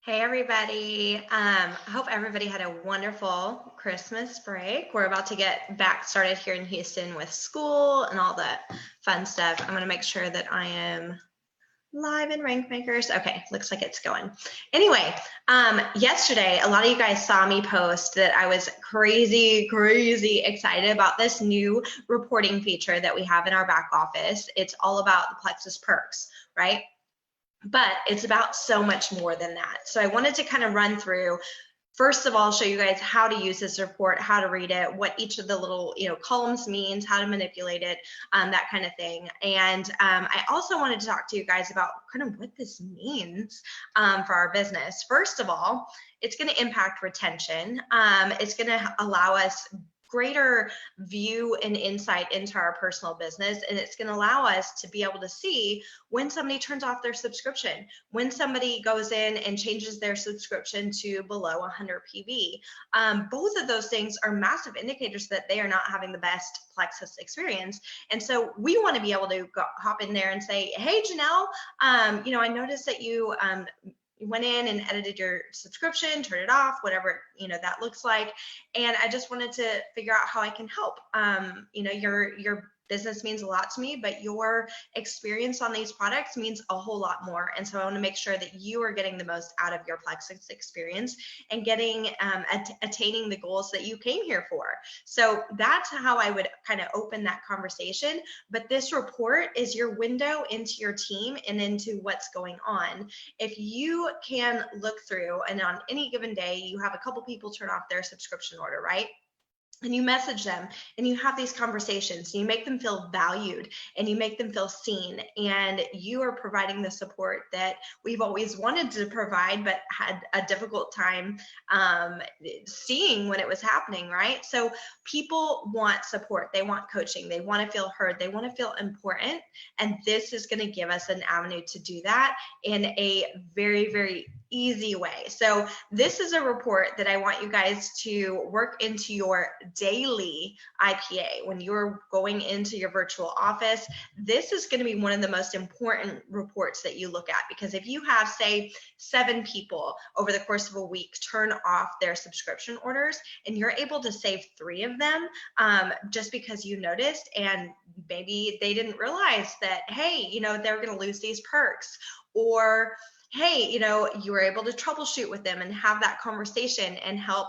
Hey everybody. I hope everybody had a wonderful Christmas break. We're about to get back started here in Houston with school and all the fun stuff. I'm going to make sure that I am live in Rank Makers. Okay, looks like it's going. Anyway, yesterday, a lot of you guys saw me post that I was crazy excited about this new reporting feature that we have in our back office. It's all about the Plexus perks, right? But it's about so much more than that. So I wanted to kind of run through, first of all, show you guys how to use this report, how to read it, what each of the little columns means, how to manipulate it, that kind of thing. And I also wanted to talk to you guys about kind of what this means for our business. First of all, it's going to impact retention. It's going to allow us greater view and insight into our personal business, and it's going to allow us to be able to see when somebody turns off their subscription, when somebody goes in and changes their subscription to below 100 PV. Both of those things are massive indicators that they are not having the best Plexus experience. And so we want to be able to hop in there and say, hey, Janelle, I noticed that you went in and edited your subscription, turned it off, whatever that looks like, and I just wanted to figure out how I can help. Your business means a lot to me, but your experience on these products means a whole lot more. And so I want to make sure that you are getting the most out of your Plexus experience and getting attaining the goals that you came here for. So that's how I would kind of open that conversation. But this report is your window into your team and into what's going on. If you can look through, and on any given day, you have a couple people turn off their subscription order, right? And you message them and you have these conversations and you make them feel valued and you make them feel seen, and you are providing the support that we've always wanted to provide but had a difficult time seeing when it was happening, right? So people want support, they want coaching, they want to feel heard, they want to feel important, and this is going to give us an avenue to do that in a very easy way. So this is a report that I want you guys to work into your daily IPA when you're going into your virtual office. This is going to be one of the most important reports that you look at, because if you have, say, 7 people over the course of a week turn off their subscription orders, and you're able to save 3 of them just because you noticed, and maybe they didn't realize that, hey, they're going to lose these perks, or hey, you were able to troubleshoot with them and have that conversation and help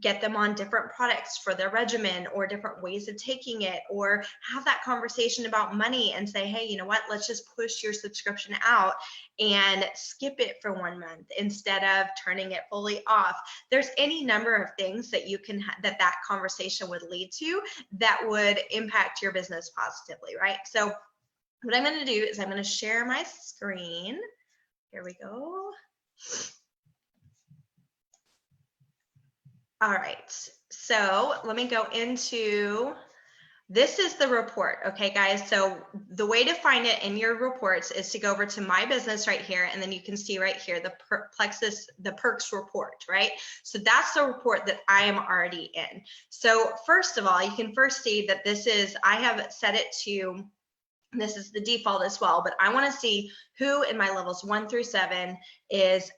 get them on different products for their regimen or different ways of taking it, or have that conversation about money and say, hey, you know what, let's just push your subscription out and skip it for 1 month instead of turning it fully off. There's any number of things that you can that conversation would lead to that would impact your business positively, right? So what I'm going to do is I'm going to share my screen. Here we go. All right, so let me go into, this is the report, okay, guys? So the way to find it in your reports is to go over to my business right here, and then you can see right here, the Plexus, the perks report, right? So that's the report that I am already in. So first of all, you can first see that this is, I have set it to, this is the default as well, but I want to see who in my levels 1 through 7 is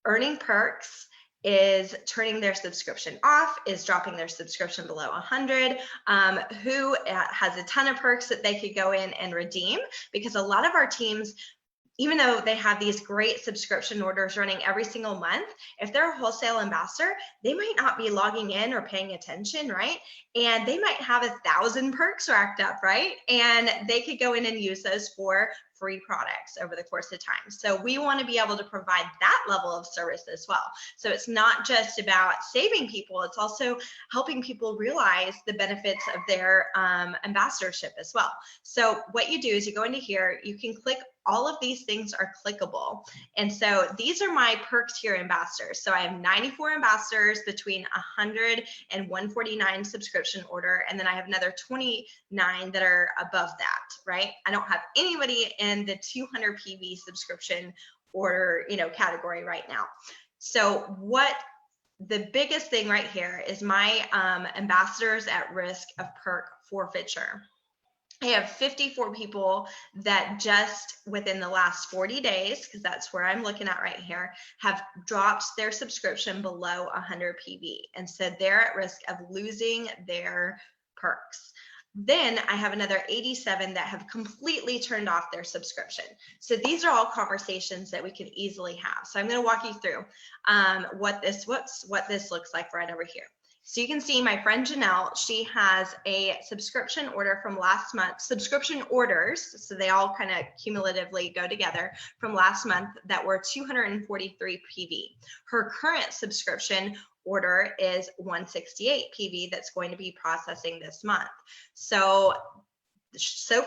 earning perks, is turning their subscription off, is dropping their subscription below 100, who has a ton of perks that they could go in and redeem, because a lot of our teams, even though they have these great subscription orders running every single month, if they're a wholesale ambassador, they might not be logging in or paying attention, right? And they might have 1,000 perks racked up, right? And they could go in and use those for free products over the course of time. So we want to be able to provide that level of service as well. So it's not just about saving people, it's also helping people realize the benefits of their ambassadorship as well. So what you do is you go into here, you can click, all of these things are clickable. And so these are my perks tier ambassadors. So I have 94 ambassadors between 100 and 149 subscription order. And then I have another 29 that are above that, right? I don't have anybody in the 200 PV subscription order, category right now. So what the biggest thing right here is my ambassadors at risk of perk forfeiture. I have 54 people that just within the last 40 days, because that's where I'm looking at right here, have dropped their subscription below 100 PV. And so they're at risk of losing their perks. Then I have another 87 that have completely turned off their subscription. So these are all conversations that we can easily have. So I'm going to walk you through what this looks like right over here. So you can see my friend Janelle, she has a subscription order from last month, subscription orders, so they all kind of cumulatively go together from last month that were 243 PV. Her current subscription order is 168 PV that's going to be processing this month. So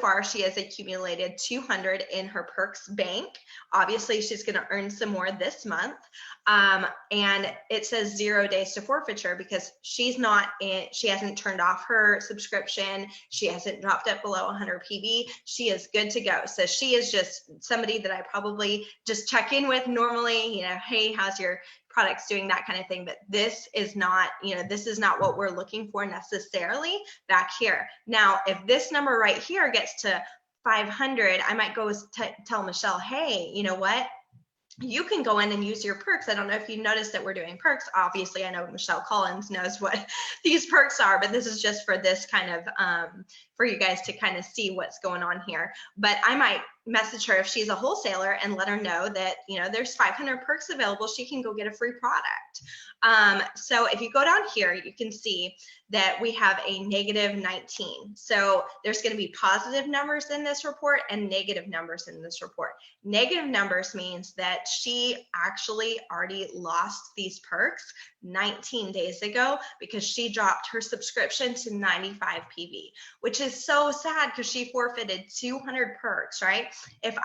far she has accumulated 200 in her perks bank. Obviously she's going to earn some more this month, and it says 0 days to forfeiture because she hasn't turned off her subscription, she hasn't dropped it below 100 PV, she is good to go. So she is just somebody that I probably just check in with normally, hey, how's your products, doing that kind of thing. But this is not, this is not what we're looking for necessarily back here. Now, if this number right here gets to 500, I might go tell Michelle, hey, you know what? You can go in and use your perks. I don't know if you noticed that we're doing perks. Obviously, I know Michelle Collins knows what these perks are, but this is just for this kind of, for you guys to kind of see what's going on here. But I might message her if she's a wholesaler and let her know that, there's 500 perks available. She can go get a free product. So if you go down here, you can see that we have a negative 19. So there's going to be positive numbers in this report and negative numbers in this report. Negative numbers means that she actually already lost these perks 19 days ago because she dropped her subscription to 95 PV, which is so sad because she forfeited 200 perks, right? If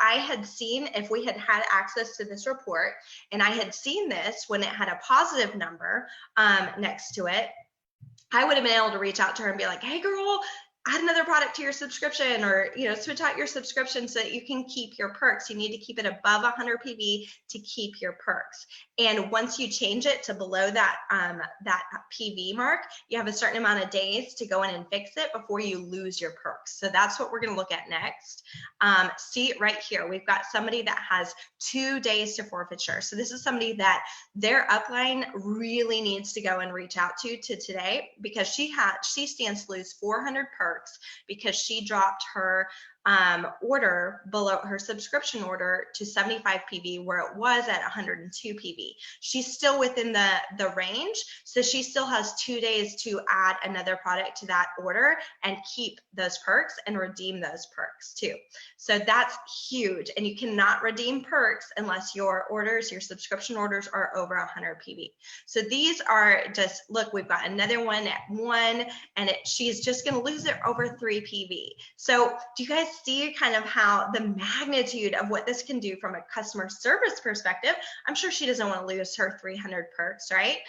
we had had access to this report and I had seen this when it had a positive number next to it, I would have been able to reach out to her and be like, hey girl, add another product to your subscription, or switch out your subscription so that you can keep your perks. You need to keep it above 100 PV to keep your perks. And once you change it to below that that PV mark, you have a certain amount of days to go in and fix it before you lose your perks. So that's what we're going to look at next. See right here, we've got somebody that has 2 days to forfeiture. So this is somebody that their upline really needs to go and reach out to today, because she stands to lose 400 perks because she dropped her order below her subscription order to 75 PV where it was at 102 PV. She's still within the range, so she still has 2 days to add another product to that order and keep those perks and redeem those perks too. So that's huge, and you cannot redeem perks unless your subscription orders are over 100 PV. So these are just, look, we've got another one at 1, and she's just going to lose it over 3 PV. So do you guys see kind of how the magnitude of what this can do from a customer service perspective? I'm sure she doesn't want to lose her 300 perks, right?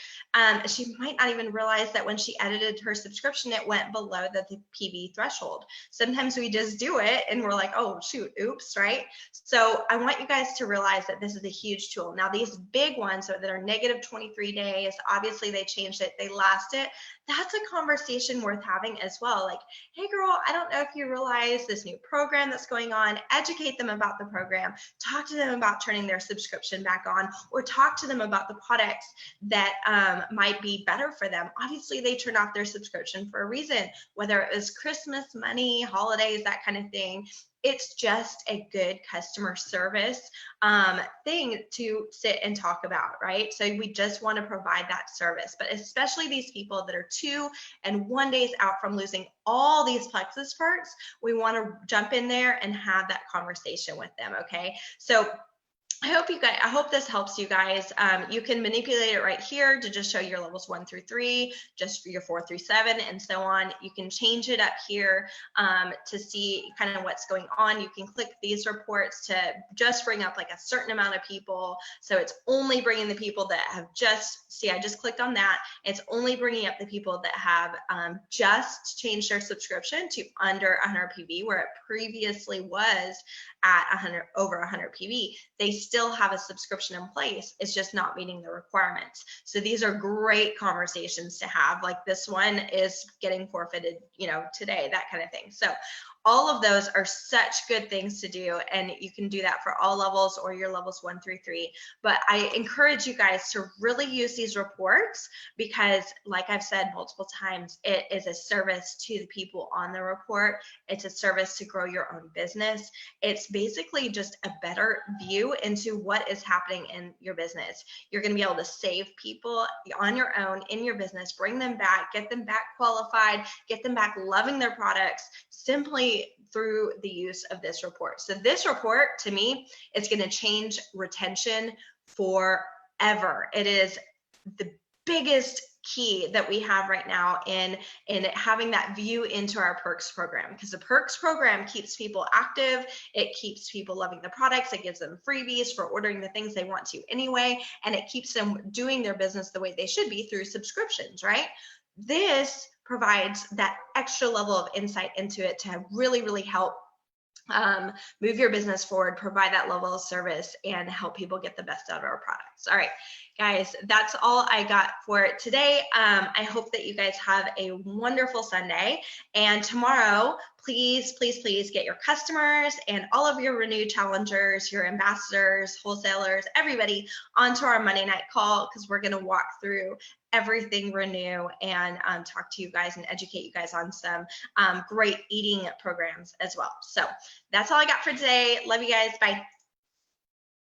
She might not even realize that when she edited her subscription, it went below the PV threshold. Sometimes we just do it and we're like, oh shoot, oops, right? So I want you guys to realize that this is a huge tool. Now these big ones that are negative 23 days, obviously they changed it, they lost it. That's a conversation worth having as well. Like, hey girl, I don't know if you realize this new program that's going on. Educate them about the program. Talk to them about turning their subscription back on, or talk to them about the products that might be better for them. Obviously, they turned off their subscription for a reason, whether it was Christmas, money, holidays, that kind of thing. It's just a good customer service thing to sit and talk about, right? So we just want to provide that service, but especially these people that are 2 and 1 days out from losing all these Plexus perks, we want to jump in there and have that conversation with them, okay? So I hope this helps you guys. You can manipulate it right here to just show your levels 1 through 3, just for your 4 through 7, and so on. You can change it up here to see kind of what's going on. You can click these reports to just bring up like a certain amount of people. So it's only bringing the people that have I just clicked on that. It's only bringing up the people that have just changed their subscription to under 100 PV, where it previously was at over 100 PV. They still have a subscription in place. It's just not meeting the requirements. So these are great conversations to have. Like this one is getting forfeited, today, that kind of thing. So all of those are such good things to do, and you can do that for all levels or your levels 1 through 3. But I encourage you guys to really use these reports because, like I've said multiple times, it is a service to the people on the report. It's a service to grow your own business. It's basically just a better view into what is happening in your business. You're going to be able to save people on your own in your business, bring them back, get them back qualified, get them back loving their products simply through the use of this report. So this report, to me, is going to change retention forever. It is the biggest key that we have right now in having that view into our perks program, because the perks program keeps people active. It keeps people loving the products. It gives them freebies for ordering the things they want to anyway, and it keeps them doing their business the way they should be through subscriptions, right? This provides that extra level of insight into it to really, really help move your business forward, provide that level of service, and help people get the best out of our products. All right, guys, that's all I got for today. I hope that you guys have a wonderful Sunday. And tomorrow, please, please, please get your customers and all of your Renew challengers, your ambassadors, wholesalers, everybody onto our Monday night call, because we're going to walk through everything Renew and talk to you guys and educate you guys on some great eating programs as well. So that's all I got for today. Love you guys. Bye.